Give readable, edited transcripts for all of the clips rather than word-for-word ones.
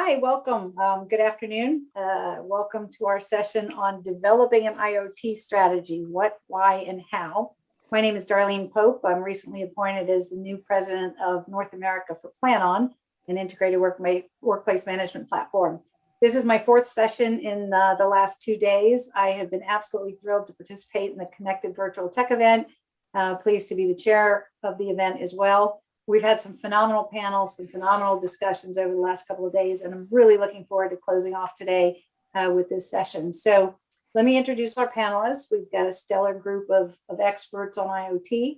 Hi, welcome. Good afternoon. Welcome to our session on developing an IoT strategy, what, why, and how. My name is Darlene Pope. I'm recently appointed as the new president of North America for PlanOn, an integrated workplace management platform. This is my fourth session in the last 2 days. I have been absolutely thrilled to participate in the Connected Virtual Tech event. Pleased to be the chair of the event as well. We've had some phenomenal panels, some phenomenal discussions over the last couple of days, and I'm really looking forward to closing off today with this session. So let me introduce our panelists. We've got a stellar group of experts on IoT.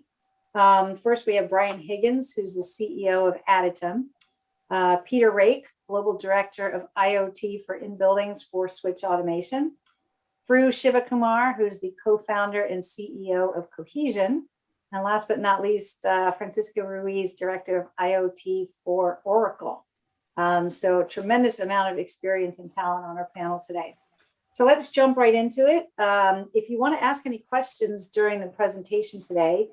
First, we have Brian Higgins, who's the CEO of Additum. Peter Rake, Global Director of IoT for In-Buildings for Switch Automation. Dhruv Shivakumar, who's the co-founder and CEO of Cohesion. And last but not least, Francisco Ruiz, Director of IoT for Oracle. So a tremendous amount of experience and talent on our panel today. So let's jump right into it. If you want to ask any questions during the presentation today,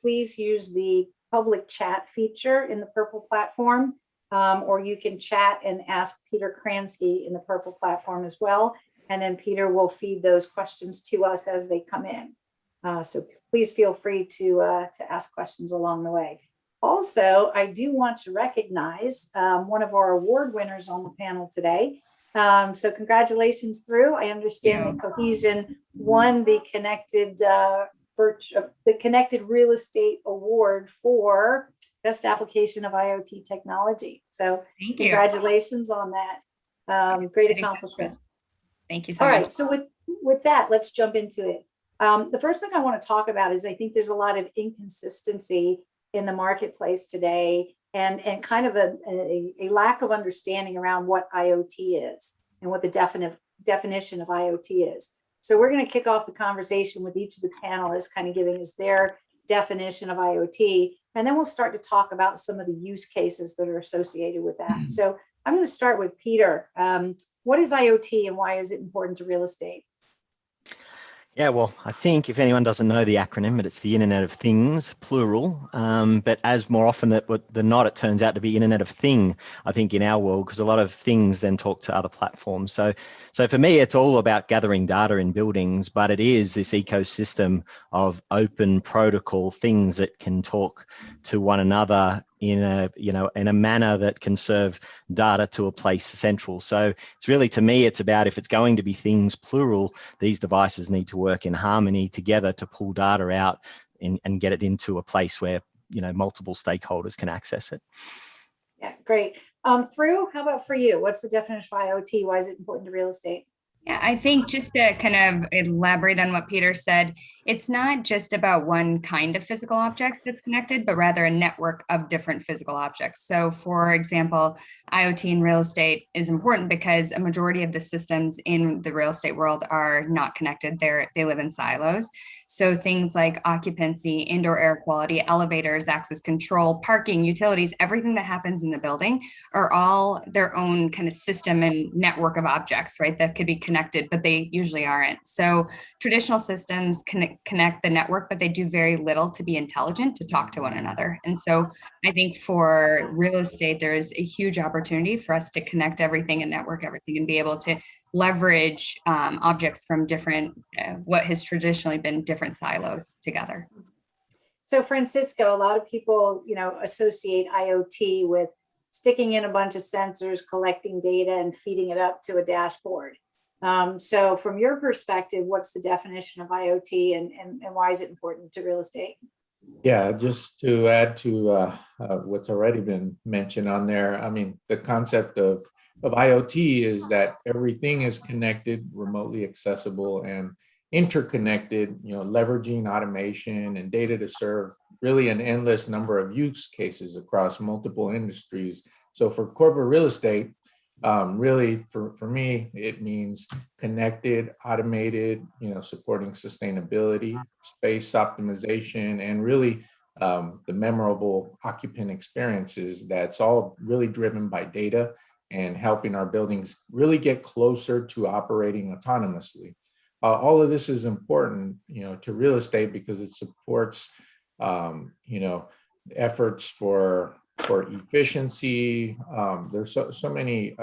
please use the public chat feature in the Purple platform, or you can chat and ask Peter Kransky in the Purple platform as well. And then Peter will feed those questions to us as they come in. So please feel free to ask questions along the way. Also, I do want to recognize one of our award winners on the panel today. So congratulations, Dhruv. I understand that Cohesion won the Connected Real Estate Award for Best Application of IoT Technology. So congratulations on that. Great accomplishment. Thank you so much. All right, so with that, let's jump into it. The first thing I want to talk about is I think there's a lot of inconsistency in the marketplace today and kind of a lack of understanding around what IoT is and what the definition of IoT is. So we're going to kick off the conversation with each of the panelists kind of giving us their definition of IoT, and then we'll start to talk about some of the use cases that are associated with that. So I'm going to start with Peter. What is IoT and why is it important to real estate? Yeah, well, I think if anyone doesn't know the acronym, it's the Internet of Things, plural. But as more often than not, it turns out to be Internet of Thing, I think, in our world, because a lot of things then talk to other platforms. So for me, it's all about gathering data in buildings, but it is this ecosystem of open protocol things that can talk to one another in a manner that can serve data to a place central. So it's really, to me, it's about, if it's going to be things plural, these devices need to work in harmony together to pull data out and get it into a place where multiple stakeholders can access it. Yeah, great. Dhruv, how about for you? What's the definition of IoT? Why is it important to real estate? Yeah, I think just to kind of elaborate on what Peter said, it's not just about one kind of physical object that's connected, but rather a network of different physical objects. So for example, IoT in real estate is important because a majority of the systems in the real estate world are not connected. They live in silos. So things like occupancy, indoor air quality, elevators, access control, parking, utilities, everything that happens in the building are all their own kind of system and network of objects, right? That could be connected, but they usually aren't. So traditional systems connect the network, but they do very little to be intelligent to talk to one another. And so I think for real estate, there is a huge opportunity for us to connect everything and network everything and be able to leverage objects from different, what has traditionally been different silos together. So Francisco, a lot of people, associate IoT with sticking in a bunch of sensors, collecting data and feeding it up to a dashboard. So from your perspective, what's the definition of IoT and why is it important to real estate? Yeah, just to add to what's already been mentioned on there, I mean, the concept of IoT is that everything is connected, remotely accessible, and interconnected, leveraging automation and data to serve really an endless number of use cases across multiple industries. So for corporate real estate, really for me, it means connected, automated, supporting sustainability, space optimization, and really the memorable occupant experiences that's all really driven by data and helping our buildings really get closer to operating autonomously. All of this is important, to real estate because it supports, efforts for for efficiency. There's so many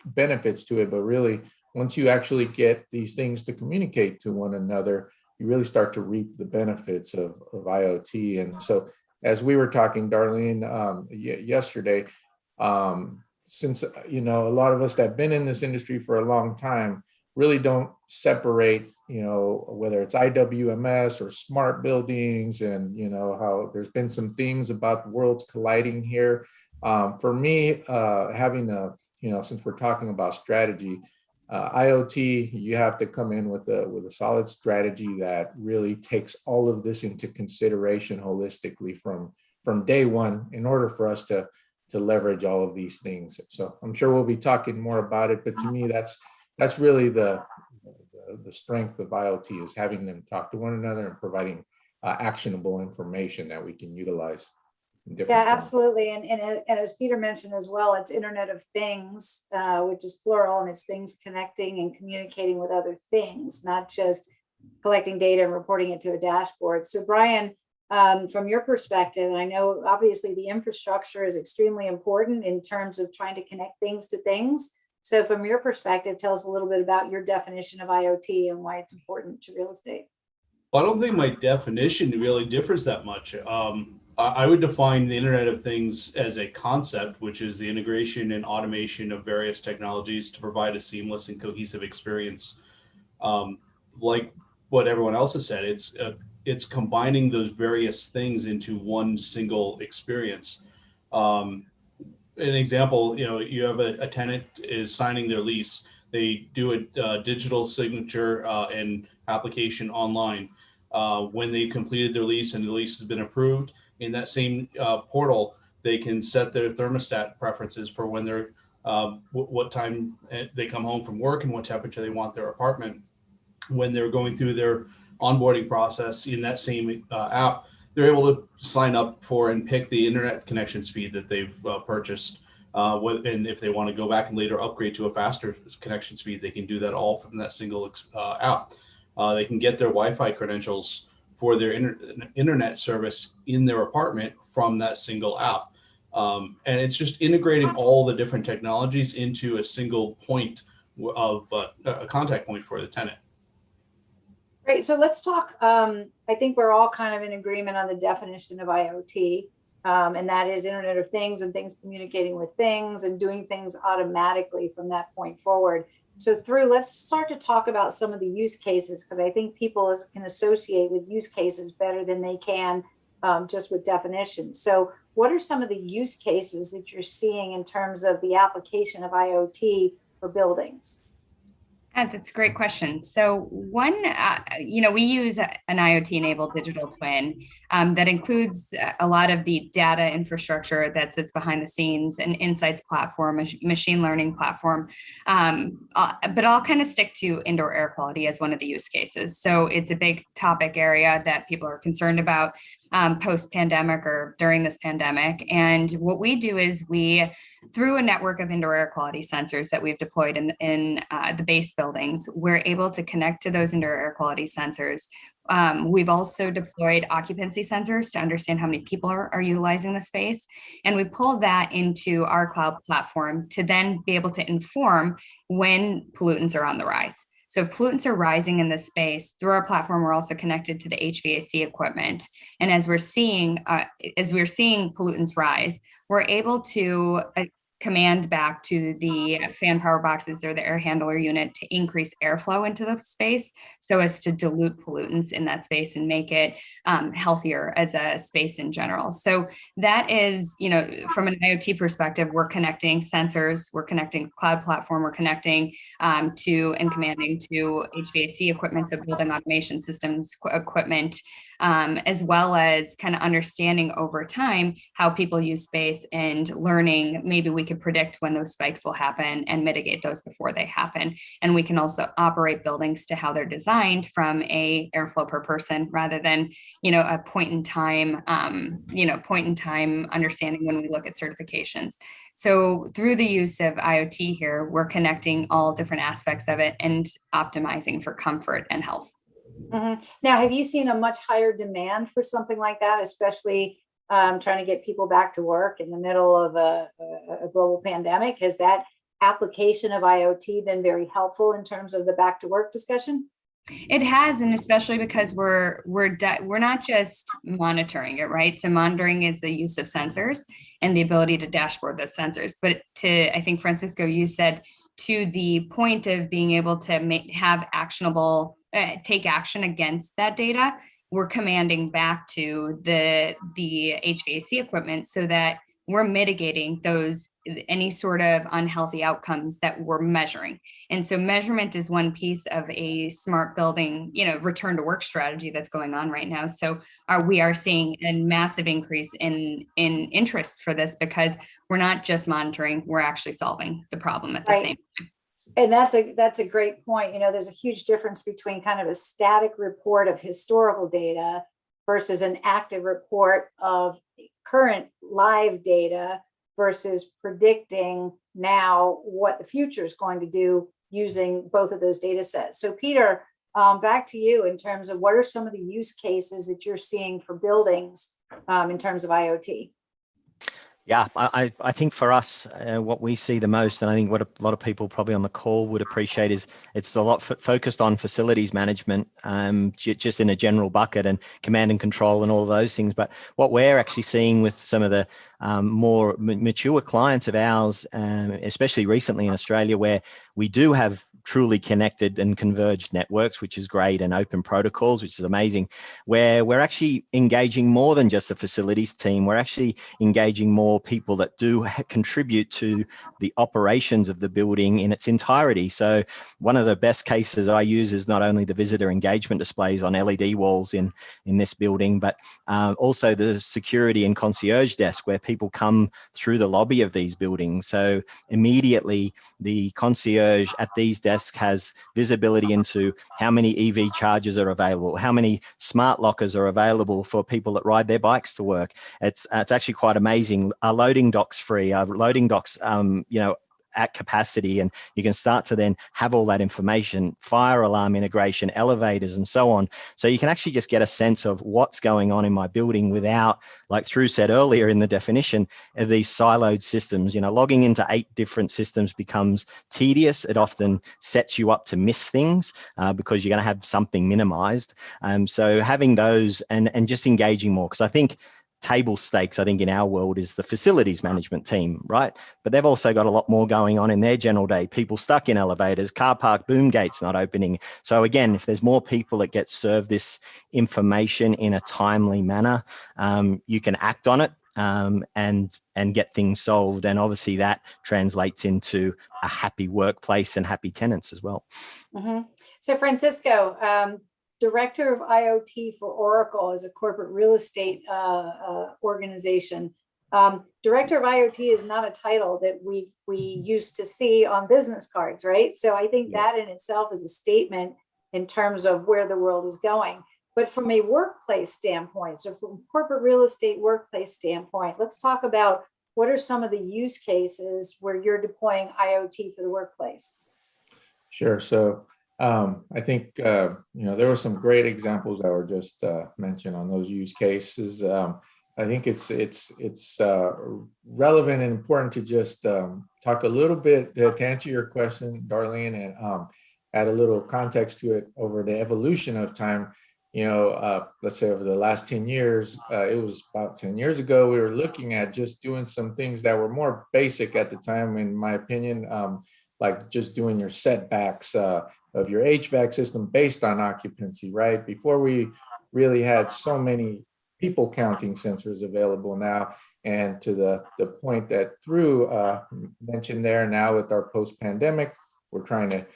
benefits to it, but really, once you actually get these things to communicate to one another, you really start to reap the benefits of IoT. And so, as we were talking, Darlene, yesterday, since a lot of us that have been in this industry for a long time really don't separate, whether it's IWMS or smart buildings, and how there's been some themes about the worlds colliding here. For me, having since we're talking about strategy, IoT, you have to come in with a solid strategy that really takes all of this into consideration holistically from day one, in order for us to leverage all of these things. So I'm sure we'll be talking more about it, but to me, that's really the strength of IoT, is having them talk to one another and providing actionable information that we can utilize. Yeah, absolutely. And as Peter mentioned as well, it's Internet of Things, which is plural, and it's things connecting and communicating with other things, not just collecting data and reporting it to a dashboard. So Brian, from your perspective, and I know obviously the infrastructure is extremely important in terms of trying to connect things to things. So from your perspective, tell us a little bit about your definition of IoT and why it's important to real estate. Well, I don't think my definition really differs that much. I would define the Internet of Things as a concept, which is the integration and automation of various technologies to provide a seamless and cohesive experience. Like what everyone else has said, it's combining those various things into one single experience. An example, you have a tenant is signing their lease. They do a digital signature and application online. When they completed their lease and the lease has been approved, in that same portal, they can set their thermostat preferences for when they're what time they come home from work and what temperature they want their apartment. When they're going through their onboarding process in that same app, they're able to sign up for and pick the internet connection speed that they've purchased. And if they want to go back and later upgrade to a faster connection speed, they can do that all from that single app. They can get their Wi-Fi credentials for their internet service in their apartment from that single app. And it's just integrating all the different technologies into a single point of a contact point for the tenant. Great. So let's talk. I think we're all kind of in agreement on the definition of IoT, and that is Internet of Things and things communicating with things and doing things automatically from that point forward. So let's start to talk about some of the use cases, because I think people can associate with use cases better than they can just with definitions. So what are some of the use cases that you're seeing in terms of the application of IoT for buildings? That's a great question. So one, we use an IoT-enabled digital twin that includes a lot of the data infrastructure that sits behind the scenes, an insights platform, a machine learning platform. But I'll kind of stick to indoor air quality as one of the use cases. So it's a big topic area that people are concerned about post-pandemic or during this pandemic. And what we do is through a network of indoor air quality sensors that we've deployed in the base buildings, we're able to connect to those indoor air quality sensors. We've also deployed occupancy sensors to understand how many people are utilizing the space. And we pull that into our cloud platform to then be able to inform when pollutants are on the rise. So if pollutants are rising in this space, through our platform, we're also connected to the HVAC equipment. And as we're seeing pollutants rise, we're able to command back to the fan power boxes or the air handler unit to increase airflow into the space so as to dilute pollutants in that space and make it healthier as a space in general. So that is, from an IoT perspective, we're connecting sensors, we're connecting cloud platform, we're connecting to and commanding to HVAC equipment, so building automation systems equipment, as well as kind of understanding over time how people use space and learning. Maybe we could predict when those spikes will happen and mitigate those before they happen. And we can also operate buildings to how they're designed from a airflow per person rather than, a point in time understanding when we look at certifications. So through the use of IoT here, we're connecting all different aspects of it and optimizing for comfort and health. Mm-hmm. Now, have you seen a much higher demand for something like that, especially trying to get people back to work in the middle of a global pandemic. Has that application of IoT been very helpful in terms of the back to work discussion? It has, and especially because we're not just monitoring it, right? So monitoring is the use of sensors and the ability to dashboard those sensors. But I think Francisco, you said to the point of being able to have actionable, take action against that data, we're commanding back to the HVAC equipment so that we're mitigating any sort of unhealthy outcomes that we're measuring. And so measurement is one piece of a smart building, return to work strategy that's going on right now. So we are seeing a massive increase in interest for this because we're not just monitoring, we're actually solving the problem at the same time. And that's a great point. There's a huge difference between kind of a static report of historical data versus an active report of current live data versus predicting now what the future is going to do using both of those data sets. So Peter, back to you in terms of what are some of the use cases that you're seeing for buildings in terms of IoT? Yeah, I think for us, what we see the most, and I think what a lot of people probably on the call would appreciate is it's a lot focused on facilities management, just in a general bucket and command and control and all of those things. But what we're actually seeing with some of the more mature clients of ours, especially recently in Australia, where we do have truly connected and converged networks, which is great, and open protocols, which is amazing, where we're actually engaging more than just the facilities team. We're actually engaging more people that do contribute to the operations of the building in its entirety. So one of the best cases I use is not only the visitor engagement displays on LED walls in this building, but also the security and concierge desk where people come through the lobby of these buildings. So immediately the concierge at these desks has visibility into how many EV chargers are available, how many smart lockers are available for people that ride their bikes to work. It's actually quite amazing. Our loading docks free, our loading docks, at capacity, and you can start to then have all that information, fire alarm integration, elevators, and so on. So you can actually just get a sense of what's going on in my building without, like Drew said earlier in the definition, of these siloed systems. Logging into 8 different systems becomes tedious. It often sets you up to miss things because you're going to have something minimized. So having those and just engaging more, because I think table stakes, I think, in our world is the facilities management team, right? But they've also got a lot more going on in their general day. People stuck in elevators, car park boom gates not opening. So again, if there's more people that get served this information in a timely manner, you can act on it and get things solved. And obviously that translates into a happy workplace and happy tenants as well. Mm-hmm. So Francisco, Director of IoT for Oracle is a corporate real estate organization. Director of IoT is not a title that we used to see on business cards, right? So I think that in itself is a statement in terms of where the world is going. But from a workplace standpoint, so from corporate real estate workplace standpoint, let's talk about what are some of the use cases where you're deploying IoT for the workplace? Sure. So I think, there were some great examples that were just mentioned on those use cases. I think it's relevant and important to just talk a little bit to answer your question, Darlene, and add a little context to it over the evolution of time. Let's say over the last 10 years, it was about 10 years ago, we were looking at just doing some things that were more basic at the time, in my opinion, like just doing your setbacks of your HVAC system based on occupancy, right? Before we really had so many people counting sensors available now. And to the point that Drew mentioned there, now with our post-pandemic, we're trying to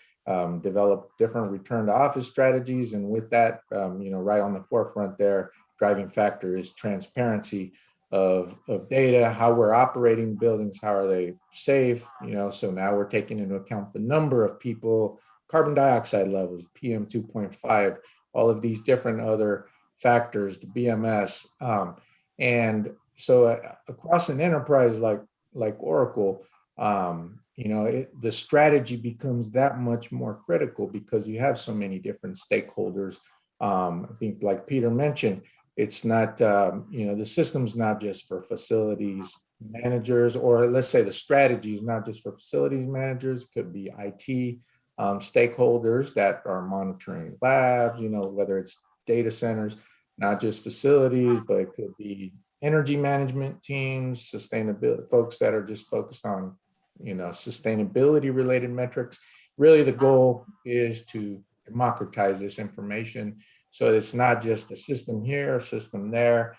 develop different return to office strategies. And with that, right on the forefront there, driving factor is transparency of data, how we're operating buildings, how are they safe, so now we're taking into account the number of people, carbon dioxide levels, PM 2.5, all of these different other factors, the BMS. And so across an enterprise like Oracle, the strategy becomes that much more critical because you have so many different stakeholders. I think like Peter mentioned, It's not, the system's not just for facilities managers, or let's say the strategy is not just for facilities managers, it could be IT stakeholders that are monitoring labs, whether it's data centers, not just facilities, but it could be energy management teams, sustainability folks that are just focused on, sustainability related metrics. Really, the goal is to democratize this information so it's not just a system here, a system there.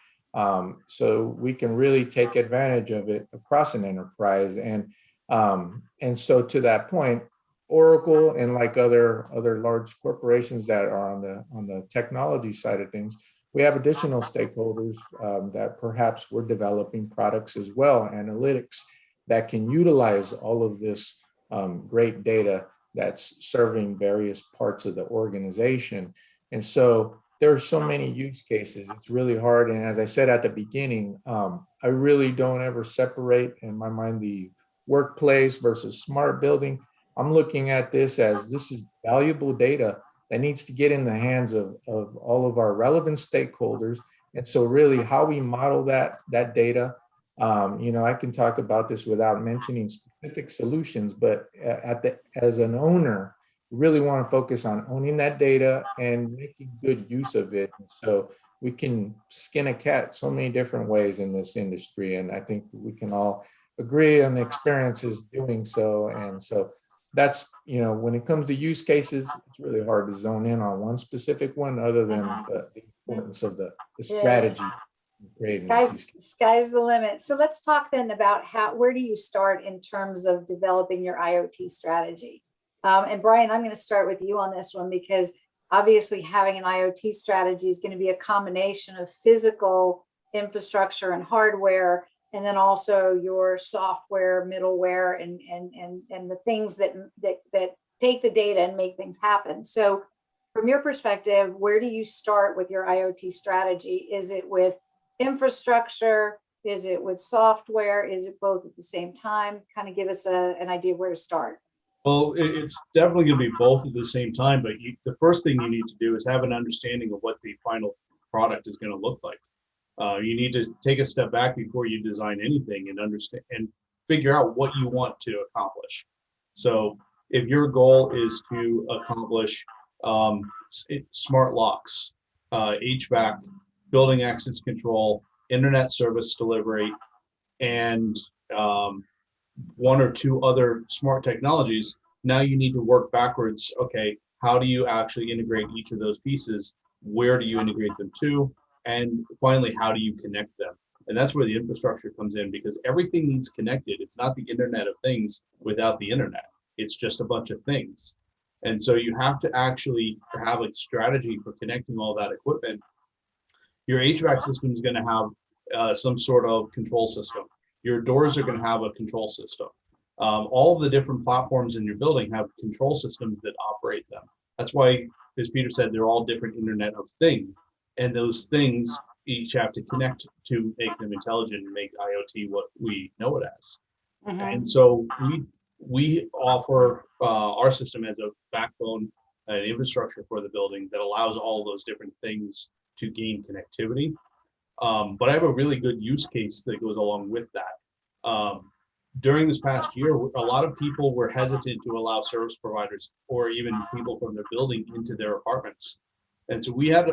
So we can really take advantage of it across an enterprise. And so to that point, Oracle and like other large corporations that are on the technology side of things, we have additional stakeholders that perhaps we're developing products as well, analytics that can utilize all of this great data that's serving various parts of the organization. And so there are so many use cases. It's really hard. And as I said at the beginning, I really don't ever separate in my mind the workplace versus smart building. I'm looking at this as this is valuable data that needs to get in the hands of all of our relevant stakeholders. And so really how we model that data, I can talk about this without mentioning specific solutions, but as an owner, really want to focus on owning that data and making good use of it. So we can skin a cat so many different ways in this industry. And I think we can all agree on the experiences doing so. And so that's, when it comes to use cases, it's really hard to zone in on one specific one other than the importance of the strategy. Sky's the limit. So let's talk then about where do you start in terms of developing your IoT strategy? And Brian, I'm going to start with you on this one, because obviously having an IoT strategy is going to be a combination of physical infrastructure and hardware, and then also your software, middleware, and the things that take the data and make things happen. So from your perspective, where do you start with your IoT strategy? Is it with infrastructure? Is it with software? Is it both at the same time? Kind of give us an idea of where to start. Well, it's definitely going to be both at the same time, but the first thing you need to do is have an understanding of what the final product is going to look like. You need to take a step back before you design anything and understand and figure out what you want to accomplish. So if your goal is to accomplish smart locks, HVAC, building access control, internet service delivery, and one or two other smart technologies, now you need to work backwards. Okay, how do you actually integrate each of those pieces? Where do you integrate them to? And finally, how do you connect them? And that's where the infrastructure comes in, because everything needs connected. It's not the Internet of Things without the internet. It's just a bunch of things. And so you have to actually have a strategy for connecting all that equipment. Your HVAC system is going to have some sort of control system. Your doors are going to have a control system. All of the different platforms in your building have control systems that operate them. That's why, as Peter said, they're all different Internet of Things. And those things each have to connect to make them intelligent and make IoT what we know it as. Mm-hmm. And so we offer our system as a backbone and infrastructure for the building that allows all those different things to gain connectivity. But I have a really good use case that goes along with that. During this past year, a lot of people were hesitant to allow service providers or even people from their building into their apartments. And so we had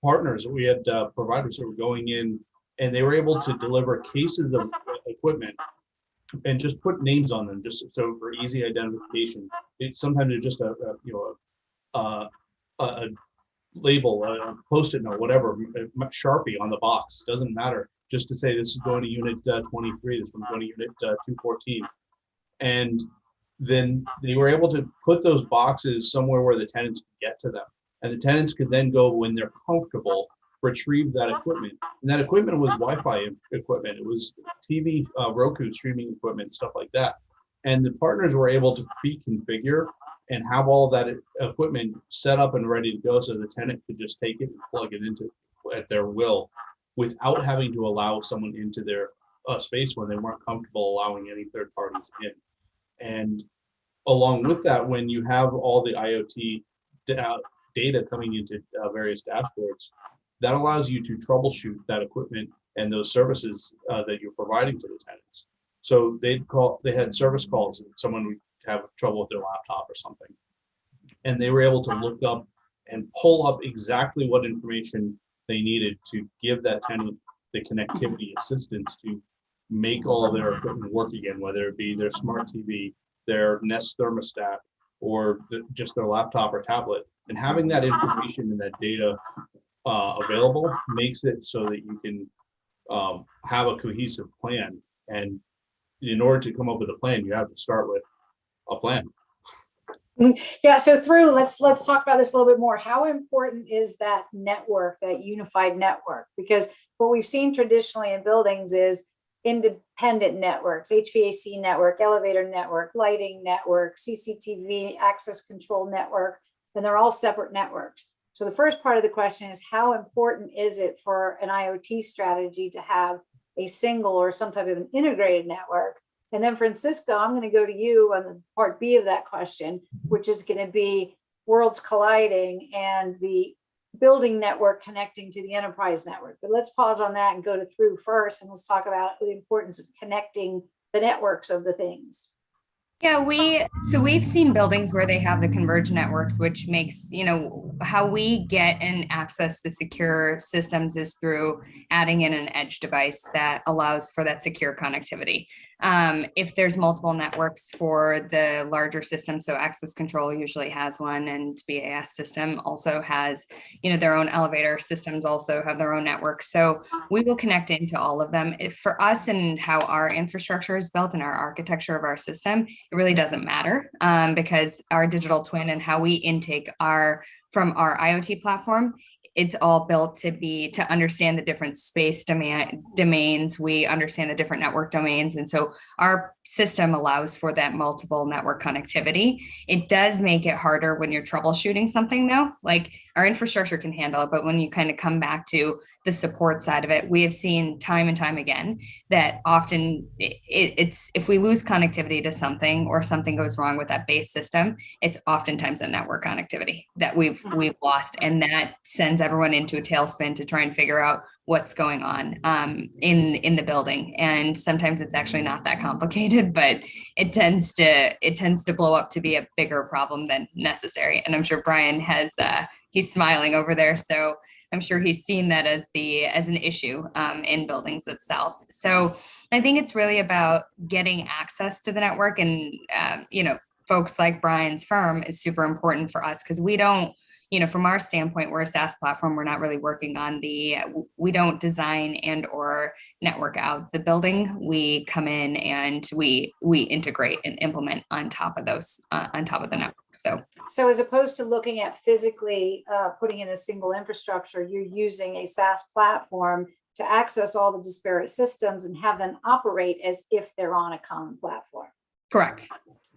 partners, we had providers that were going in, and they were able to deliver cases of equipment and just put names on them, just so for easy identification. Sometimes it's just a label, a Post-it note, whatever, Sharpie on the box, doesn't matter. Just to say this is going to unit 23, this one's going to unit 214. And then they were able to put those boxes somewhere where the tenants could get to them. And the tenants could then go, when they're comfortable, retrieve that equipment. And that equipment was Wi-Fi equipment. It was TV, Roku streaming equipment, stuff like that. And the partners were able to pre-configure and have all of that equipment set up and ready to go, so the tenant could just take it and plug it into at their will, without having to allow someone into their space when they weren't comfortable allowing any third parties in. And along with that, when you have all the IoT data coming into various dashboards, that allows you to troubleshoot that equipment and those services that you're providing to the tenants. So they had service calls, and someone would have trouble with their laptop or something, and they were able to look up and pull up exactly what information they needed to give that tenant the connectivity assistance to make all of their equipment work again, whether it be their smart TV, their Nest thermostat, or just their laptop or tablet. And having that information and that data available makes it so that you can have a cohesive plan. And in order to come up with a plan, you have to start with a plan. Yeah, so let's talk about this a little bit more. How important is that network, that unified network? Because what we've seen traditionally in buildings is independent networks, HVAC network, elevator network, lighting network, CCTV, access control network, and they're all separate networks. So the first part of the question is, how important is it for an IoT strategy to have a single or some type of an integrated network? And then Francisco, I'm going to go to you on the part B of that question, which is going to be worlds colliding and the building network connecting to the enterprise network. But let's pause on that and go to through first, and let's talk about the importance of connecting the networks of the things. Yeah, we've seen buildings where they have the converged networks, which makes, how we get and access the secure systems is through adding in an edge device that allows for that secure connectivity. If there's multiple networks for the larger system, so access control usually has one, and BAS system also has, their own elevator systems also have their own network. So we will connect into all of them. For us and how our infrastructure is built and our architecture of our system, it really doesn't matter because our digital twin and how we intake from our IoT platform, it's all built to understand the different space domains. We understand the different network domains. And so our system allows for that multiple network connectivity. It does make it harder when you're troubleshooting something though. Like our infrastructure can handle it, but when you kind of come back to the support side of it, we have seen time and time again that often it's if we lose connectivity to something or something goes wrong with that base system, it's oftentimes a network connectivity that we've lost, and that sends everyone into a tailspin to try and figure out what's going on in the building. And sometimes it's actually not that complicated, but it tends to blow up to be a bigger problem than necessary. And I'm sure Brian has he's smiling over there, so I'm sure he's seen that as an issue in buildings itself. So I think it's really about getting access to the network, and folks like Brian's firm is super important for us because we don't, from our standpoint, we're a SaaS platform. We're not really working on we don't design and or network out the building. We come in and we integrate and implement on top of those, on top of the network. So as opposed to looking at physically putting in a single infrastructure, you're using a SaaS platform to access all the disparate systems and have them operate as if they're on a common platform. Correct.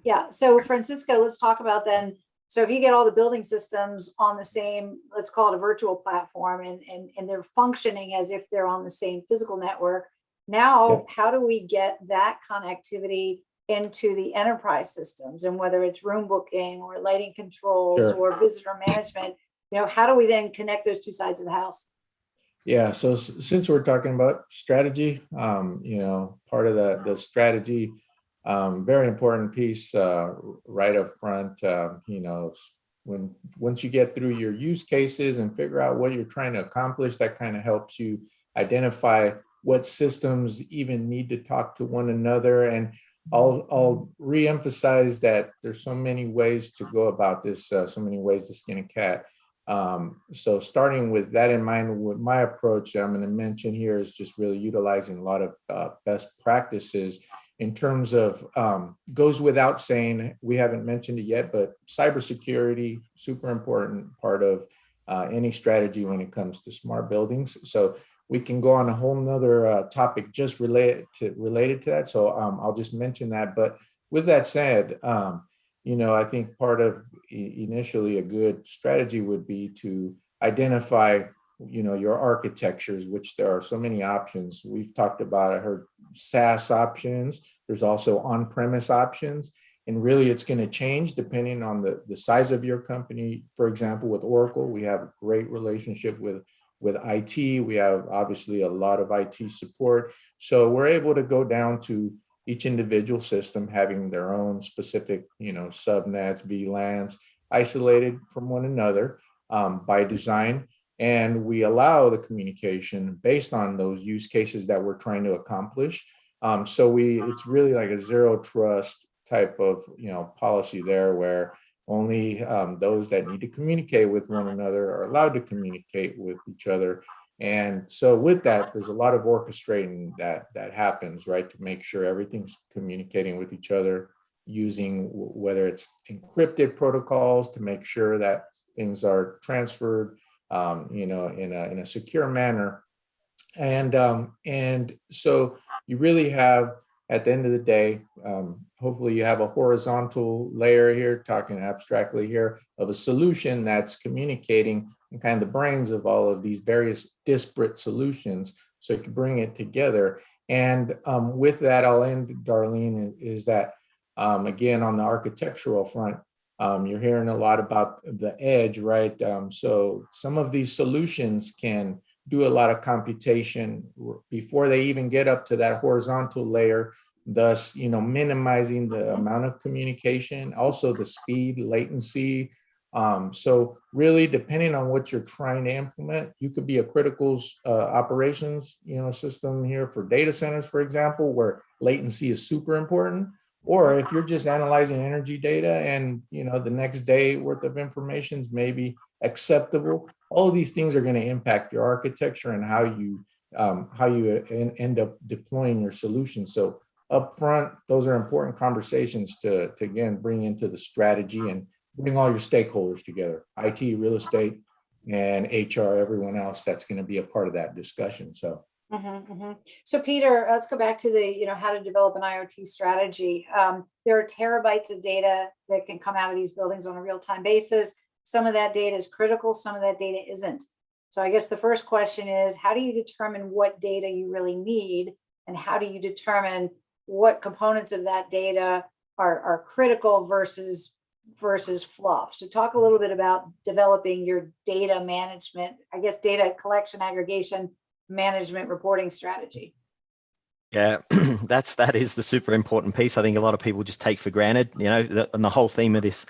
Yeah. So Francisco, let's talk about then. So if you get all the building systems on the same, let's call it a virtual platform, and they're functioning as if they're on the same physical network, now how do we get that connectivity into the enterprise systems? And whether it's room booking or lighting controls or visitor management, how do we then connect those two sides of the house? Yeah, so since we're talking about strategy, part of the strategy, very important piece right up front, once you get through your use cases and figure out what you're trying to accomplish, that kind of helps you identify what systems even need to talk to one another. And I'll reemphasize that there's so many ways to go about this, so many ways to skin a cat. So starting with that in mind, with my approach, I'm going to mention here is just really utilizing a lot of best practices in terms of, goes without saying, we haven't mentioned it yet, but cybersecurity, super important part of any strategy when it comes to smart buildings. So we can go on a whole nother topic just related to that. So I'll just mention that. But with that said, I think part of initially a good strategy would be to identify, your architectures, which there are so many options. We've talked about, I heard SaaS options. There's also on-premise options. And really it's going to change depending on the size of your company. For example, with Oracle, we have a great relationship with with IT, we have obviously a lot of IT support. So we're able to go down to each individual system having their own specific, subnets, VLANs, isolated from one another by design. And we allow the communication based on those use cases that we're trying to accomplish. So it's really like a zero trust type of, policy there, where only those that need to communicate with one another are allowed to communicate with each other. And so with that, there's a lot of orchestrating that happens, right, to make sure everything's communicating with each other using whether it's encrypted protocols to make sure that things are transferred, in a secure manner. And so you really have, at the end of the day, hopefully you have a horizontal layer here, talking abstractly here, of a solution that's communicating and kind of the brains of all of these various disparate solutions, so you can bring it together. And with that, I'll end, Darlene, is that, again, on the architectural front, you're hearing a lot about the edge, right? So some of these solutions can do a lot of computation before they even get up to that horizontal layer, thus, minimizing the amount of communication, also the speed, latency. So really, depending on what you're trying to implement, you could be a critical operations, system here for data centers, for example, where latency is super important. Or if you're just analyzing energy data and, the next day worth of information is maybe acceptable, all of these things are going to impact your architecture and how you end up deploying your solution. So upfront, those are important conversations to again, bring into the strategy and bring all your stakeholders together, IT, real estate, and HR, everyone else that's going to be a part of that discussion. So. So Peter, let's go back to the, how to develop an IoT strategy. There are terabytes of data that can come out of these buildings on a real-time basis. Some of that data is critical, some of that data isn't. So I guess the first question is, how do you determine what data you really need? And how do you determine what components of that data are critical versus fluff? So talk a little bit about developing your data management, I guess data collection, aggregation, management, reporting strategy. Yeah, that is the super important piece. I think a lot of people just take for granted, and the whole theme of this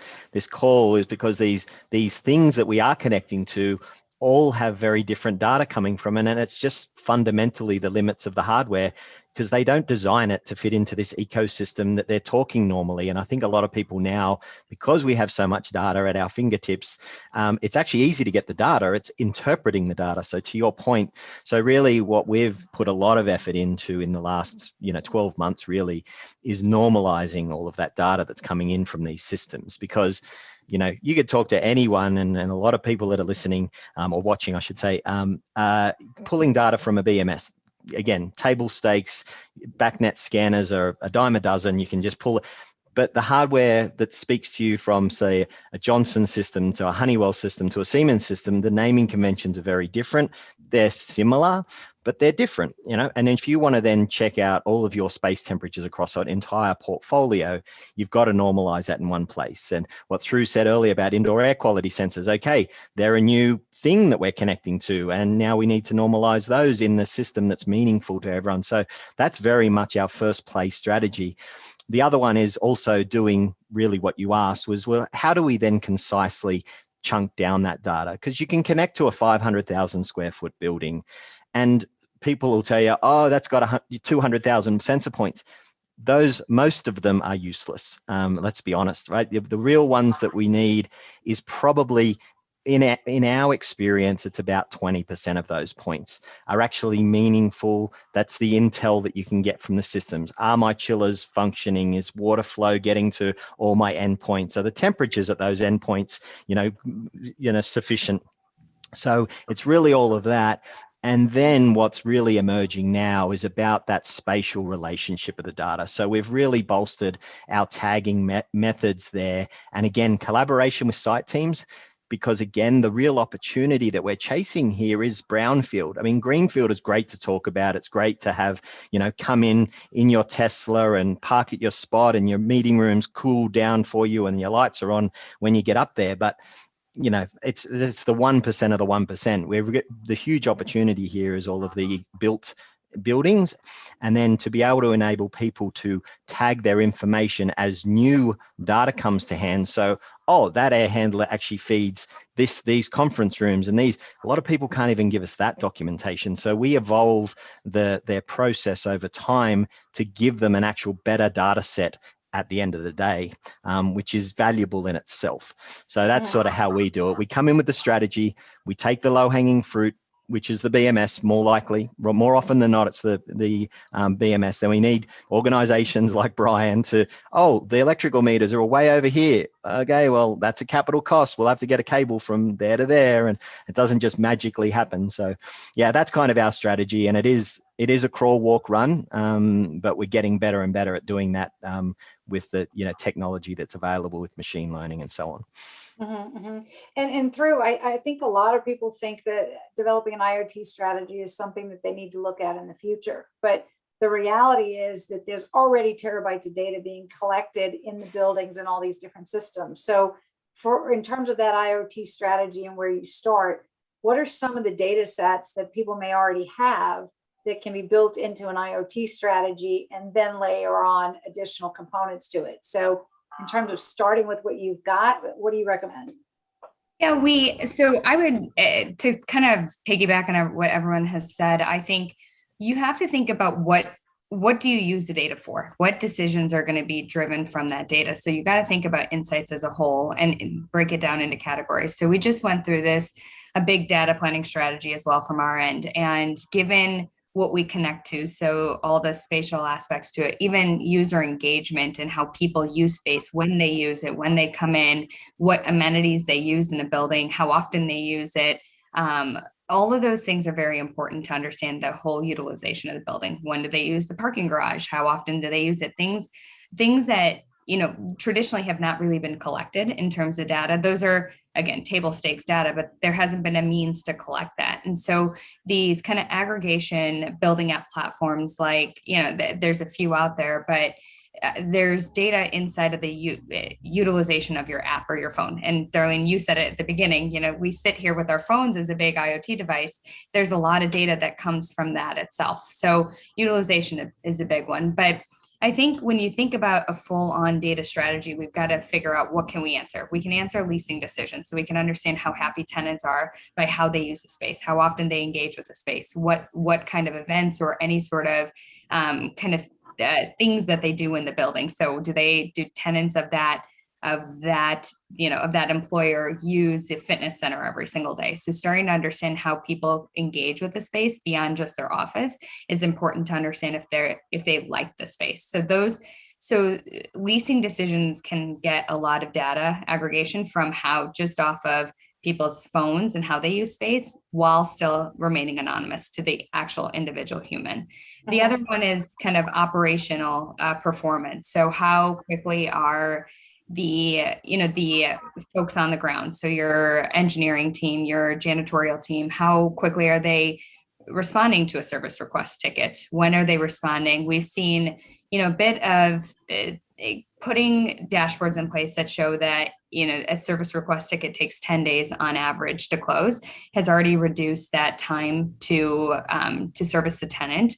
call is because these things that we are connecting to all have very different data coming from it, and it's just fundamentally the limits of the hardware, because they don't design it to fit into this ecosystem that they're talking normally. And I think a lot of people now, because we have so much data at our fingertips, it's actually easy to get the data. It's interpreting the data. So to your point, so really what we've put a lot of effort into in the last 12 months really is normalizing all of that data that's coming in from these systems, because you could talk to anyone, and a lot of people that are listening or watching, I should say, pulling data from a BMS. Again, table stakes, backnet scanners are a dime a dozen. You can just pull it. But the hardware that speaks to you from, say, a Johnson system to a Honeywell system to a Siemens system, the naming conventions are very different. They're similar, but they're different, And if you want to then check out all of your space temperatures across an entire portfolio, you've got to normalize that in one place. And what Threw said earlier about indoor air quality sensors, okay, they're a new thing that we're connecting to, and now we need to normalize those in the system that's meaningful to everyone. So that's very much our first play strategy. The other one is also doing really what you asked was, well, how do we then concisely chunk down that data? Because you can connect to a 500,000 square foot building and people will tell you, oh, that's got 200,000 sensor points. Most of them are useless. Let's be honest, right? The real ones that we need is probably, in our experience, it's about 20% of those points are actually meaningful. That's the intel that you can get from the systems. Are my chillers functioning? Is water flow getting to all my endpoints? Are the temperatures at those endpoints, sufficient? So it's really all of that. And then what's really emerging now is about that spatial relationship of the data. So we've really bolstered our tagging methods there. And again, collaboration with site teams, because again, the real opportunity that we're chasing here is brownfield. I mean, greenfield is great to talk about. It's great to have, come in your Tesla and park at your spot and your meeting room's cool down for you and your lights are on when you get up there. But it's the 1% of the 1%. We've got the huge opportunity here is all of the built buildings, and then to be able to enable people to tag their information as new data comes to hand. So, oh, that air handler actually feeds these conference rooms, and a lot of people can't even give us that documentation. So we evolve their process over time to give them an actual better data set at the end of the day, which is valuable in itself. So that's sort of how we do it. We come in with the strategy, we take the low-hanging fruit, which is the BMS, more often than not, it's the BMS. Then we need organizations like Brian to, the electrical meters are way over here. Okay, well, that's a capital cost. We'll have to get a cable from there to there, and it doesn't just magically happen. So yeah, that's kind of our strategy, and it is a crawl, walk, run, but we're getting better and better at doing that with the technology that's available with machine learning and so on. And I think a lot of people think that developing an IoT strategy is something that they need to look at in the future. But the reality is that there's already terabytes of data being collected in the buildings and all these different systems. So in terms of that IoT strategy and where you start, what are some of the data sets that people may already have that can be built into an IoT strategy and then layer on additional components to it? So in terms of starting with what you've got, what do you recommend? Yeah, I would, to kind of piggyback on what everyone has said, I think you have to think about what do you use the data for? What decisions are going to be driven from that data? So you got to think about insights as a whole and break it down into categories. So we just went through a big data planning strategy as well from our end. And given what we connect to, so all the spatial aspects to it, even user engagement and how people use space, when they use it, when they come in, what amenities they use in a building, how often they use it. All of those things are very important to understand the whole utilization of the building. When do they use the parking garage? How often do they use it? Things that traditionally have not really been collected in terms of data. Those are, again, table stakes data, but there hasn't been a means to collect that. And so these kind of aggregation building app platforms, like, there's a few out there, but there's data inside of the utilization of your app or your phone. And Darlene, you said it at the beginning, we sit here with our phones as a big IoT device. There's a lot of data that comes from that itself. So utilization is a big one. But I think when you think about a full-on data strategy, we've got to figure out what can we answer. We can answer leasing decisions, so we can understand how happy tenants are by how they use the space, how often they engage with the space, what kind of events or any sort of things that they do in the building. So do tenants of that employer use the fitness center every single day? So starting to understand how people engage with the space beyond just their office is important to understand if they like the space. So leasing decisions can get a lot of data aggregation from how just off of people's phones and how they use space while still remaining anonymous to the actual individual human. The other one is kind of operational performance. So how quickly are the folks on the ground, so your engineering team, your janitorial team, how quickly are they responding to a service request ticket? When are they responding? We've seen a bit of putting dashboards in place that show that a service request ticket takes 10 days on average to close, has already reduced that time to service the tenant.